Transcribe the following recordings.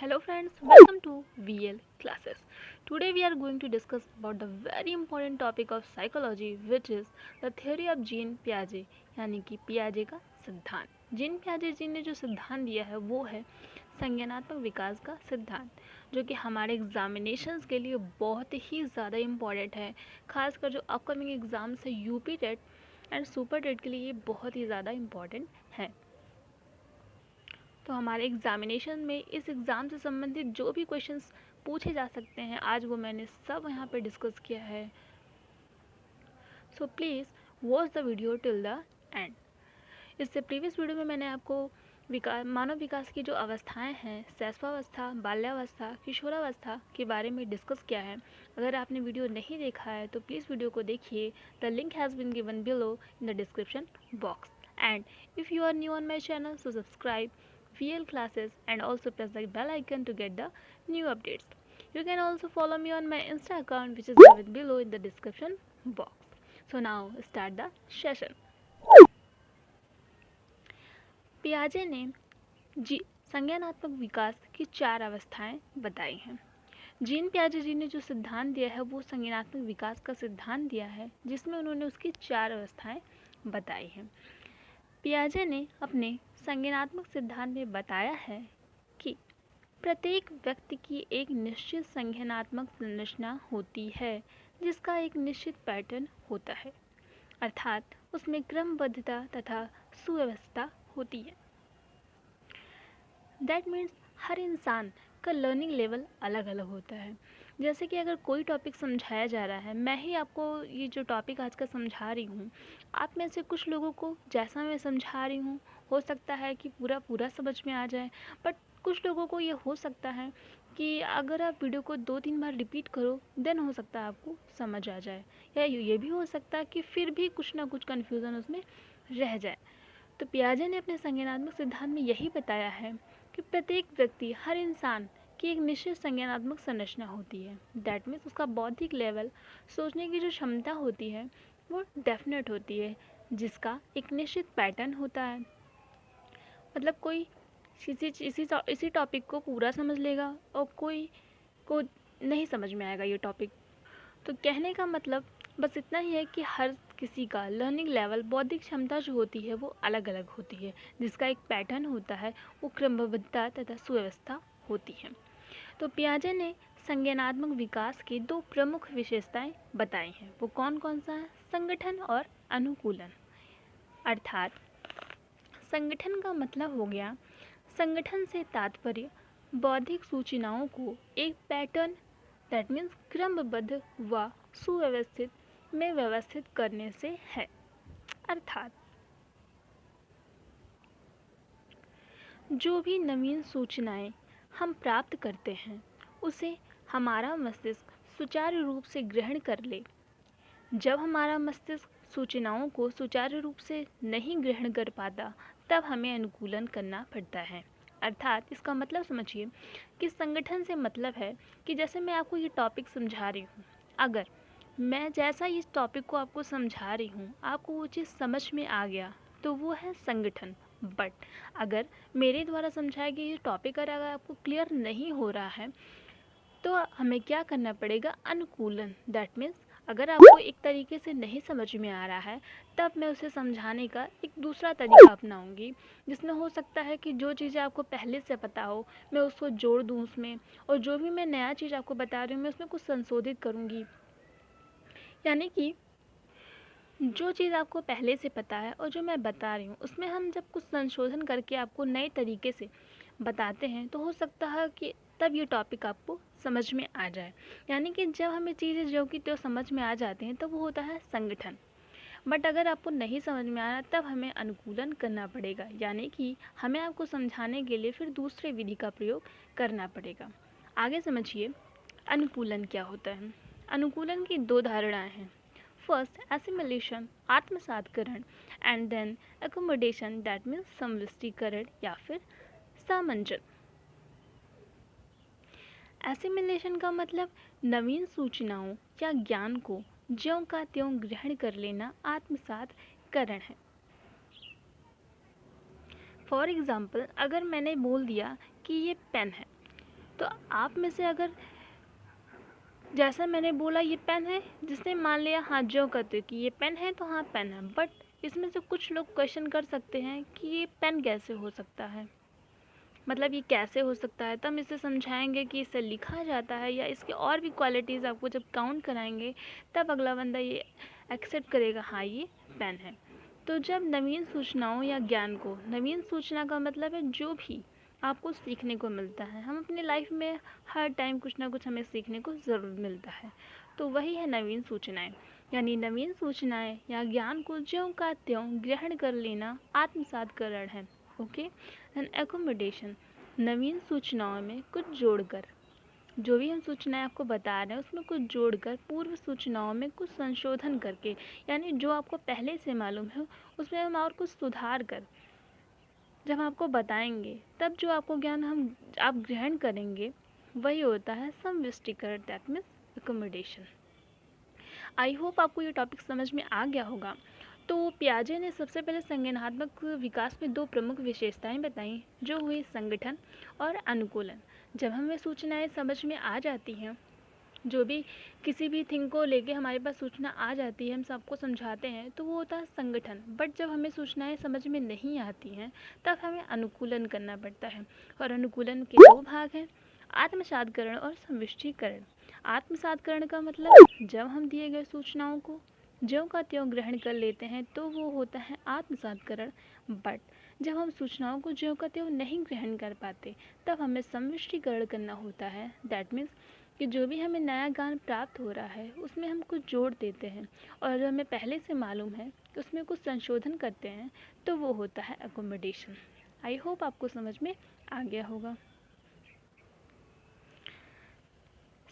Hello friends, welcome to VL classes. Today we are going to discuss about the very important topic of psychology which is the theory of Jean पियाजे यानी कि पियाजे का सिद्धांत। Gene पियाजे जी ने जो सिद्धांत दिया है वो है संज्ञानात्मक विकास का सिद्धांत, जो कि हमारे एग्जामिनेशंस के लिए बहुत ही ज़्यादा इम्पॉर्टेंट है। खासकर जो अपकमिंग एग्ज़ाम्स है UP TET and super TET के लिए ये बहुत ही ज़्यादा इम्पॉर्टेंट है। तो हमारे एग्जामिनेशन में इस एग्ज़ाम से संबंधित जो भी क्वेश्चंस पूछे जा सकते हैं आज वो मैंने सब यहाँ पे डिस्कस किया है। So please watch the video till the end. इससे प्रीवियस वीडियो में मैंने आपको मानव विकास की जो अवस्थाएं हैं, शैशवावस्था, बाल्यावस्था, किशोरावस्था के बारे में डिस्कस किया है। अगर आपने वीडियो नहीं देखा है तो प्लीज़ वीडियो को देखिए। The link has been given below in the description box and if you are new on my channel, so subscribe VL classes and also press the bell icon to get the new updates. You can also follow me on my Insta account which is given below in the description box. So now start the session. पियाजे ने संज्ञानात्मक विकास की 4 अवस्थाएं बताई हैं। Gene पियाजे जी ने जो सिद्धांत दिया है वो संज्ञानात्मक विकास का सिद्धांत दिया है जिसमें उन्होंने उसकी 4 अवस्थाएं बताई हैं। पियाजे ने अपने संज्ञानात्मक सिद्धांत में बताया है कि प्रत्येक व्यक्ति की एक निश्चित संज्ञानात्मक संरचना होती है जिसका एक निश्चित पैटर्न होता है, अर्थात उसमें क्रमबद्धता तथा सुव्यवस्था होती है। दैट मीन्स हर इंसान का लर्निंग लेवल अलग अलग होता है। जैसे कि अगर कोई टॉपिक समझाया जा रहा है, मैं ही आपको ये जो टॉपिक आज का समझा रही हूँ, आप में से कुछ लोगों को जैसा मैं समझा रही हूँ हो सकता है कि पूरा समझ में आ जाए, बट कुछ लोगों को ये हो सकता है कि अगर आप वीडियो को 2-3 बार रिपीट करो देन हो सकता है आपको समझ आ जाए, या ये भी हो सकता है कि फिर भी कुछ ना कुछ कन्फ्यूज़न उसमें रह जाए। तो पियाजे ने अपने संज्ञानात्मक सिद्धांत में यही बताया है कि प्रत्येक व्यक्ति, हर इंसान की एक निश्चित संज्ञानात्मक संरचना होती है। दैट मीन्स उसका बौद्धिक लेवल, सोचने की जो क्षमता होती है वो डेफिनेट होती है, जिसका एक निश्चित पैटर्न होता है। मतलब कोई इसी टॉपिक को पूरा समझ लेगा और कोई को नहीं समझ में आएगा ये टॉपिक। तो कहने का मतलब बस इतना ही है कि हर किसी का लर्निंग लेवल, बौद्धिक क्षमता जो होती है वो अलग अलग होती है, जिसका एक पैटर्न होता है, वो क्रमबद्धता तथा सुव्यवस्था होती है। तो पियाजे ने संज्ञानात्मक विकास की 2 प्रमुख विशेषताएं बताई हैं। वो कौन कौन सा है? संगठन और अनुकूलन। अर्थात संगठन का मतलब हो गया, संगठन से तात्पर्य बौद्धिक सूचनाओं को एक पैटर्न, दैट मीन्स क्रमबद्ध व सुव्यवस्थित में व्यवस्थित करने से है। अर्थात जो भी नवीन सूचनाएं हम प्राप्त करते हैं उसे हमारा मस्तिष्क सुचारू रूप से ग्रहण कर ले। जब हमारा मस्तिष्क सूचनाओं को सुचारू रूप से नहीं ग्रहण कर पाता तब हमें अनुकूलन करना पड़ता है। अर्थात इसका मतलब समझिए कि संगठन से मतलब है कि जैसे मैं आपको ये टॉपिक समझा रही हूँ, अगर मैं जैसा इस टॉपिक को आपको समझा रही हूँ आपको वो चीज़ समझ में आ गया तो वो है संगठन। बट अगर मेरे द्वारा समझाया गया ये टॉपिक अगर आपको क्लियर नहीं हो रहा है तो हमें क्या करना पड़ेगा? अनुकूलन। दैट मीन्स अगर आपको एक तरीके से नहीं समझ में आ रहा है तब मैं उसे समझाने का एक दूसरा तरीका अपनाऊंगी, जिसमें हो सकता है कि जो चीज़ें आपको पहले से पता हो मैं उसको जोड़ दूँ उसमें, और जो भी मैं नया चीज़ आपको बता रही हूँ मैं उसमें कुछ संशोधित करूँगी। यानी कि जो चीज़ आपको पहले से पता है और जो मैं बता रही हूँ उसमें हम जब कुछ संशोधन करके आपको नए तरीके से बताते हैं तो हो सकता है कि तब ये टॉपिक आपको समझ में आ जाए। यानी कि जब हमें चीज़ें जो कि तो समझ में आ जाती हैं तब वो होता है संगठन। बट अगर आपको नहीं समझ में आ रहा तब हमें अनुकूलन करना पड़ेगा, यानी कि हमें आपको समझाने के लिए फिर दूसरे विधि का प्रयोग करना पड़ेगा। आगे समझिए अनुकूलन क्या होता है। अनुकूलन की 2 धारणाएं हैं। फर्स्ट एसिमिलेशन, आत्मसातकरण, and then accommodation, that means समविष्टीकरण या फिर सामंजन। एसिमिलेशन का मतलब नवीन सूचनाओं या ज्ञान को ज्यों का त्यों ग्रहण कर लेना आत्मसातकरण है। फॉर एग्ज़ाम्पल अगर मैंने बोल दिया कि ये पेन है तो आप में से अगर, जैसा मैंने बोला ये पेन है, जिसने मान लिया हाँ जो कहते कि ये पेन है तो हाँ पेन है, बट इसमें से कुछ लोग क्वेश्चन कर सकते हैं कि ये पेन कैसे हो सकता है, मतलब ये कैसे हो सकता है। तो हम इसे समझाएंगे कि इसे लिखा जाता है, या इसके और भी क्वालिटीज़ आपको जब काउंट कराएंगे तब अगला बंदा ये एक्सेप्ट करेगा हाँ ये पेन है। तो जब नवीन सूचनाओं या ज्ञान को, नवीन सूचना का मतलब है जो भी आपको सीखने को मिलता है, हम अपने लाइफ में हर टाइम कुछ ना कुछ हमें सीखने को ज़रूर मिलता है, तो वही है नवीन सूचनाएं। यानी नवीन सूचनाएं या ज्ञान को ज्यों का त्यों ग्रहण कर लेना आत्मसातकरण है। ओके एंड एकोमोडेशन, नवीन सूचनाओं में कुछ जोड़कर, जो भी हम सूचनाएं आपको बता रहे हैं उसमें कुछ जोड़कर, पूर्व सूचनाओं में कुछ संशोधन करके, यानी जो आपको पहले से मालूम है उसमें हम और कुछ सुधार कर जब आपको बताएंगे, तब जो आपको ज्ञान आप ग्रहण करेंगे वही होता है समविष्टीकरण, that means accommodation. I hope आपको ये टॉपिक समझ में आ गया होगा। तो पियाजे ने सबसे पहले संज्ञानात्मक विकास में दो प्रमुख विशेषताएं बताई, जो हुई संगठन और अनुकूलन। जब हमें सूचनाएं समझ में आ जाती हैं, जो भी किसी भी थिंग को लेके हमारे पास सूचना आ जाती है, हम सबको समझाते हैं, तो वो होता है संगठन। बट जब हमें सूचनाएं समझ में नहीं आती हैं तब हमें अनुकूलन करना पड़ता है, और अनुकूलन के दो भाग हैं, आत्मसातकरण और संविष्टीकरण। आत्मसातकरण का मतलब जब हम दिए गए सूचनाओं को ज्यों का त्यों ग्रहण कर लेते हैं तो वो होता है आत्मसातकरण। बट जब हम सूचनाओं को ज्यों का त्यों नहीं ग्रहण कर पाते तब हमें संविष्टीकरण करना होता है। दैट मीन्स कि जो भी हमें नया ज्ञान प्राप्त हो रहा है उसमें हम कुछ जोड़ देते हैं, और जो हमें पहले से मालूम है उसमें कुछ संशोधन करते हैं, तो वो होता है एकोमोडेशन। आई होप आपको समझ में आ गया होगा।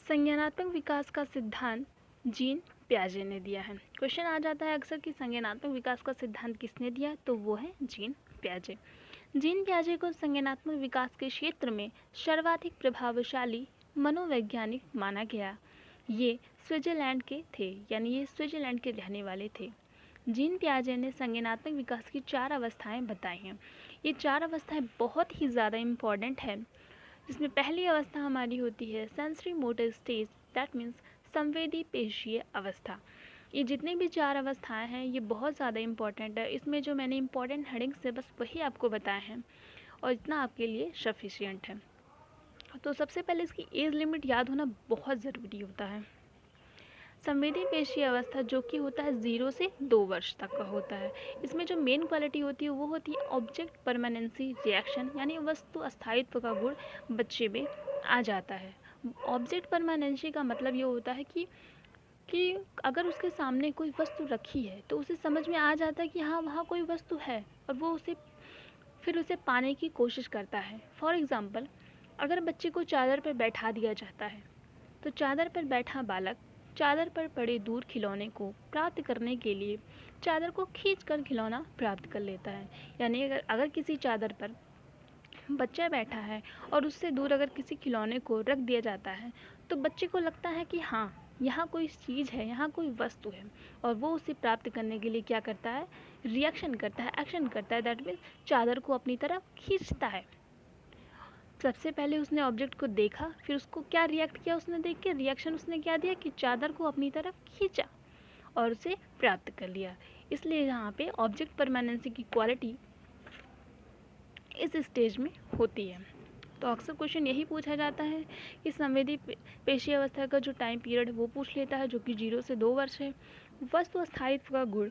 संज्ञानात्मक विकास का सिद्धांत जीन पियाजे ने दिया है। क्वेश्चन आ जाता है अक्सर कि संज्ञानात्मक विकास का सिद्धांत किसने दिया, तो वो है जीन पियाजे। जीन पियाजे को संज्ञानात्मक विकास के क्षेत्र में सर्वाधिक प्रभावशाली मनोवैज्ञानिक माना गया। ये स्विट्जरलैंड के थे, यानी ये स्विट्जरलैंड के रहने वाले थे। जीन पियाजे ने संज्ञानात्मक विकास की 4 अवस्थाएं बताई हैं। ये 4 अवस्थाएं बहुत ही ज़्यादा इम्पॉर्टेंट है, जिसमें पहली अवस्था हमारी होती है sensory motor stage, that means संवेदी पेशीय अवस्था। ये जितनी भी 4 अवस्थाएं हैं ये बहुत ज़्यादा इम्पॉर्टेंट है। इसमें जो मैंने इम्पॉर्टेंट हेडिंग से बस वही आपको बताए हैं, और इतना आपके लिए सफिशिएंट है। तो सबसे पहले इसकी एज लिमिट याद होना बहुत ज़रूरी होता है। संवेदी पेशीय अवस्था जो कि होता है 0 से 2 वर्ष तक का होता है। इसमें जो मेन क्वालिटी होती है वो होती है ऑब्जेक्ट परमानेंसी रिएक्शन, यानी वस्तु अस्थायित्व का गुण बच्चे में आ जाता है। ऑब्जेक्ट परमानेंसी का मतलब ये होता है कि अगर उसके सामने कोई वस्तु रखी है तो उसे समझ में आ जाता है कि हाँ वहाँ कोई वस्तु है, और वो उसे पाने की कोशिश करता है। फॉर एग्ज़ाम्पल, अगर बच्चे को चादर पर बैठा दिया जाता है तो चादर पर बैठा बालक चादर पर पड़े दूर खिलौने को प्राप्त करने के लिए चादर को खींचकर खिलौना प्राप्त कर लेता है। यानी अगर किसी चादर पर बच्चा बैठा है और उससे दूर अगर किसी खिलौने को रख दिया जाता है तो बच्चे को लगता है कि हाँ यहाँ कोई चीज़ है, यहाँ कोई वस्तु है, और वो उसे प्राप्त करने के लिए क्या करता है, रिएक्शन करता है, एक्शन करता है। दैट मीन्स चादर को अपनी तरफ खींचता है। सबसे पहले उसने ऑब्जेक्ट को देखा, फिर उसको क्या रिएक्ट किया, उसने देख के रिएक्शन उसने क्या दिया कि चादर को अपनी तरफ खींचा और उसे प्राप्त कर लिया। इसलिए यहाँ पे ऑब्जेक्ट परमानेंसी की क्वालिटी इस स्टेज में होती है। तो अक्सर क्वेश्चन यही पूछा जाता है कि संवेदी पेशीय अवस्था का जो टाइम पीरियड है वो पूछ लेता है, जो कि 0 से 2 वर्ष है। वस्तु अस्थायित्व का गुण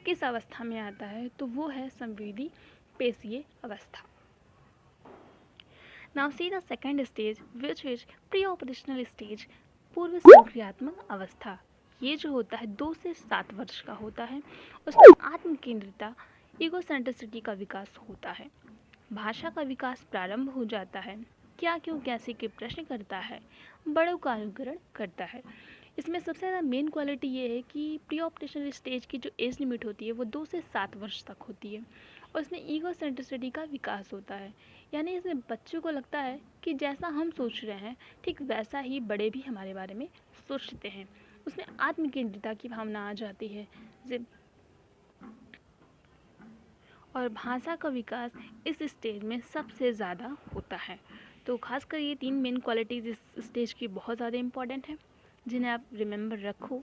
किस अवस्था में आता है, तो वो है संवेदी पेशीय अवस्था। Now see the second stage, which is pre-operational stage, पूर्व संक्रियात्मक अवस्था। ये जो होता है 2 से 7 वर्ष का होता है। उसमें आत्म केंद्रिता, इगोसेंट्रिसिटी का विकास होता है। भाषा का विकास प्रारंभ हो जाता है। क्या क्यों कैसे के प्रश्न करता है, बड़ों का अनुकरण करता है। इसमें सबसे ज़्यादा मेन क्वालिटी ये है कि प्री ऑपरेशनल स्टेज की जो एज लिमिट होती है वो 2 से 7 वर्ष तक होती है, और इसमें ईगो सेंट्रिसिटी का विकास होता है। यानी इसमें बच्चों को लगता है कि जैसा हम सोच रहे हैं ठीक वैसा ही बड़े भी हमारे बारे में सोचते हैं। उसमें आत्मकेंद्रिता की भावना आ जाती है। और भाषा का विकास इस स्टेज में सबसे ज़्यादा होता है। तो खासकर ये 3 मेन क्वालिटीज़ इस स्टेज की बहुत ज़्यादा इम्पॉर्टेंट हैं, जिन्हें आप रिमेंबर रखो।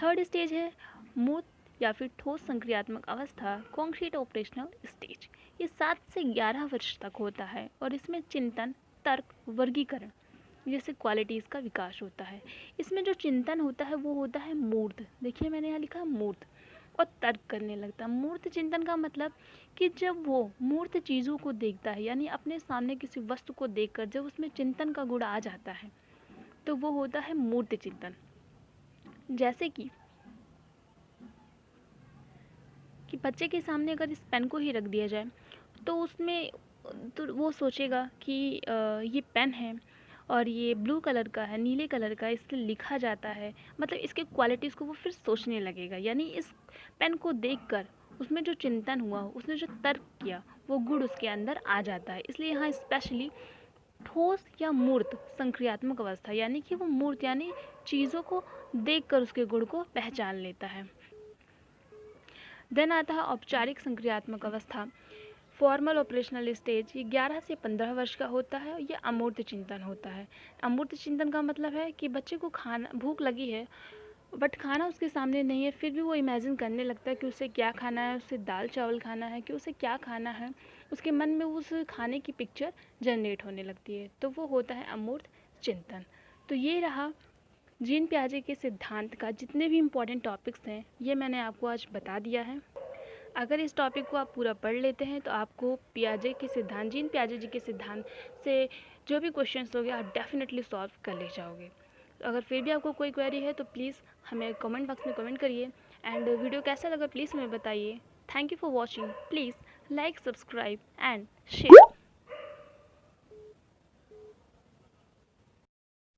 थर्ड स्टेज है मूर्त या फिर ठोस संक्रियात्मक अवस्था, कॉन्क्रीट ऑपरेशनल स्टेज। ये 7 से 11 वर्ष तक होता है और इसमें चिंतन, तर्क, वर्गीकरण जैसे क्वालिटीज़ का विकास होता है। इसमें जो चिंतन होता है वो होता है मूर्त। देखिए मैंने यहाँ लिखा मूर्त, और तर्क करने लगता है। मूर्त चिंतन का मतलब कि जब वो मूर्त चीज़ों को देखता है, यानी अपने सामने किसी वस्तु को देखकर जब उसमें चिंतन का गुण आ जाता है, तो वो होता है मूर्त चिंतन। जैसे कि बच्चे के सामने अगर इस पेन को ही रख दिया जाए तो उसमें तो वो सोचेगा कि ये पेन है और ये ब्लू कलर का है, नीले कलर का, इससे लिखा जाता है, मतलब इसके क्वालिटीज़ को वो फिर सोचने लगेगा। यानी इस पेन को देखकर उसमें जो चिंतन हुआ, उसने जो तर्क किया, वो गुण उसके अंदर आ जाता है। इसलिए यहाँ स्पेशली ठोस या मूर्त संक्रियात्मक अवस्था, यानी कि वो मूर्त यानी चीज़ों को देखकर उसके गुण को पहचान लेता है। देन आता है औपचारिक संक्रियात्मक अवस्था, फॉर्मल ऑपरेशनल स्टेज। ये 11 से 15 वर्ष का होता है। ये अमूर्त चिंतन होता है। अमूर्त चिंतन का मतलब है कि बच्चे को खाना, भूख लगी है बट खाना उसके सामने नहीं है, फिर भी वो इमेजिन करने लगता है कि उसे क्या खाना है, उसे दाल चावल खाना है, कि उसे क्या खाना है, उसके मन में उस खाने की पिक्चर जनरेट होने लगती है, तो वो होता है अमूर्त चिंतन। तो ये रहा जीन पियाजे के सिद्धांत का जितने भी इम्पोर्टेंट टॉपिक्स हैं, ये मैंने आपको आज बता दिया है। अगर इस टॉपिक को आप पूरा पढ़ लेते हैं तो आपको पियाजे के सिद्धांत, जीन पियाजे जी के सिद्धांत से जो भी क्वेश्चंस होंगे आप डेफिनेटली सॉल्व कर ले जाओगे। अगर फिर भी आपको कोई क्वेरी है तो प्लीज़ हमें कमेंट बॉक्स में कमेंट करिए, एंड वीडियो कैसा लगा प्लीज़ हमें बताइए। Thank you for watching. Please like, subscribe and share.